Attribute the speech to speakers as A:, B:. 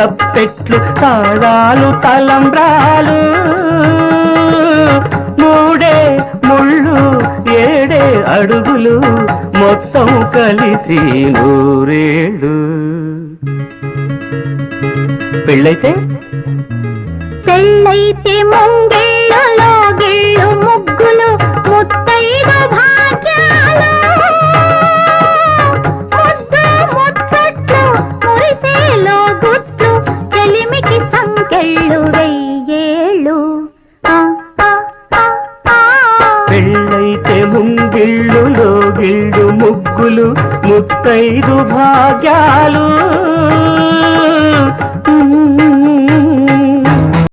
A: తప్పెట్లు తాళాలు తలంబ్రాలు మూడే ముళ్ళు ఏడే అడుగులు మొత్తం కలిసి నూరేళ్ళు. పెళ్ళైతే
B: ముంగిళ్ళలో గిళ్ళు ముగ్గులు ముత్తైదు భాగ్యాలు ముద్దు ముచ్చట్లు మురిసేలో గుట్లు చెలిమికి సంకెళ్ళు వెయ్యేళ్ళు.
A: పెళ్ళైతే ముంగిళ్ళులో గిళ్ళు ముగ్గులు ముత్తైదు భాగ్యాలు